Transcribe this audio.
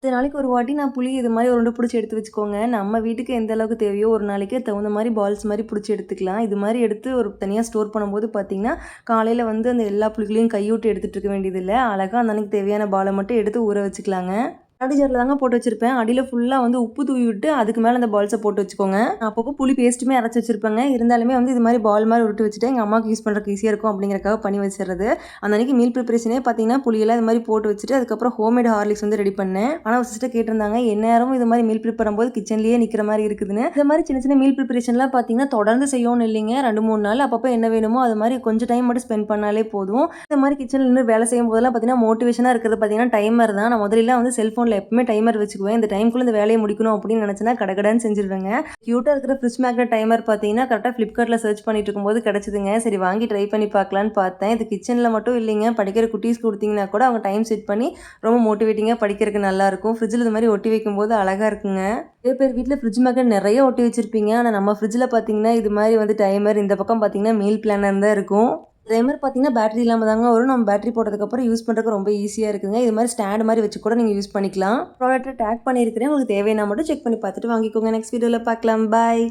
10 நாளைக்கு ஒரு வாட்டி நான் புளி இது மாதிரி உருண்டை பிடிச்சி எடுத்து வச்சுக்கோங்க. நம்ம வீட்டுக்கு எந்த அளவுக்கு தேவையோ ஒரு நாளைக்கு தகுந்த மாதிரி பால்ஸ் மாதிரி பிடிச்சி எடுத்துக்கலாம். இது மாதிரி எடுத்து ஒரு தனியாக ஸ்டோர் பண்ணும்போது பார்த்தீங்கன்னா, காலையில் வந்து அந்த எல்லா புளிகளையும் கையூட்டி எடுத்துகிட்டு இருக்க வேண்டியதில்ல. அழகாக அந்த அன்னைக்கு தேவையான பாலை மட்டும் எடுத்து ஊற வச்சுக்கலாங்க. மிக்ஸி ஜாரில் தாங்க போட்டு வச்சிருப்பேன். அடியில் ஃபுல்லாக வந்து உப்பு தூவி விட்டு அதுக்கு மேலே அந்த பால்ஸை போட்டு வச்சுக்கோங்க. நான் அப்பப்போ புளி பேஸ்ட்டுமே அரைச்சி வச்சிருப்பேங்க. இருந்தாலுமே வந்து இது மாதிரி பால் மாதிரி உருட்டி வச்சுட்டு எங்கள் அம்மாவுக்கு யூஸ் பண்ணுறதுக்கு ஈஸியாக இருக்கும் அப்படிங்கிறக்காக பண்ணி வச்சிடுறது. அந்த அன்றைக்கி மீல் ப்ரிப்பரேஷனே பார்த்தீங்கன்னா புளியெல்லாம் இது மாதிரி போட்டு வச்சுட்டு அதுக்கப்புறம் ஹோம்மேட் ஹார்லிக்ஸ் வந்து ரெடி பண்ணேன். ஆனால் ஒரு சிஸ்டர் கேட்டிருந்தாங்க எந்நேரமும் இது மாதிரி மீல் ப்ரிப்பேர் பண்ணும்போது கிச்சன்லேயே நிற்கிற மாதிரி இருக்குதுன்னு. இந்த மாதிரி சின்ன சின்ன மீல் ப்ரிப்பரேஷன்லாம் பார்த்தீங்கன்னா தொடர்ந்து செய்யணும்னு இல்லைங்க. 2-3 நாள் அப்பப்போ என்ன வேணுமோ அது மாதிரி கொஞ்சம் டைம் மட்டும் ஸ்பெண்ட் பண்ணாலே போதும். இந்த மாதிரி கிச்சனில் நின்று வேலை செய்யும் போதெல்லாம் பார்த்தீங்கன்னா மோட்டிவேஷனாக இருக்கிறது பார்த்தீங்கன்னா டைமர் தான். நான் முதல்ல வந்து செல்ஃபோனில் எப்பவுமே டைமர் வச்சுக்குவேன். இந்த டைம்குள்ள இந்த வேலையை முடிக்கணும் அப்படின்னு நினச்சேன்னா கடகடன்னு செஞ்சிருவேங்க. க்யூட்டாக இருக்கிற ஃப்ரிட்ஜ் மேக்னெட் டைமர் பார்த்தீங்கன்னா கரெக்டாக ஃப்ளிப்கார்ட்டில் சர்ச் பண்ணிட்டு இருக்கும்போது கிடச்சிதுங்க. சரி வாங்கி ட்ரை பண்ணி பார்க்கலான்னு பார்த்தேன். இது கிச்சனில் மட்டும் இல்லைங்க, படிக்கிற குட்டீஸ் கொடுத்தீங்கன்னா கூட அவங்க டைம் செட் பண்ணி ரொம்ப மோட்டிவேட்டிங்காக படிக்கிறதுக்கு நல்லாயிருக்கும். ஃப்ரிட்ஜில் இது மாதிரி ஒட்டி வைக்கும்போது அழகாக இருக்குங்க. நிறைய பேர் வீட்டில் ஃப்ரிட்ஜ் மேக்னெட் நிறைய ஒட்டி வச்சிருப்பீங்க. ஆனால் நம்ம ஃப்ரிட்ஜில் பார்த்தீங்கன்னா இது மாதிரி வந்து டைமர், இந்த பக்கம் பார்த்தீங்கன்னா மீல் பிளானர் தான் இருக்கும். அதே மாதிரி பார்த்தீங்கன்னா பேட்டரி இல்லாமல் தாங்க வரும். நம்ம பேட்டரி போட்டதுக்கப்புறம் யூஸ் பண்ணுறதுக்கு ரொம்ப ஈஸியாக இருக்குங்க. இது மாதிரி ஸ்டாண்ட் மாதிரி வச்சு கூட நீங்கள் யூஸ் பண்ணிக்கலாம். ப்ராடக்ட்டை டேக் பண்ணியிருக்கிறேன். உங்களுக்கு தேவைன்னா மட்டும் செக் பண்ணி பார்த்துட்டு வாங்கிக்கோங்க. நெக்ஸ்ட் வீடியோவில் பார்க்கலாம். பாய்.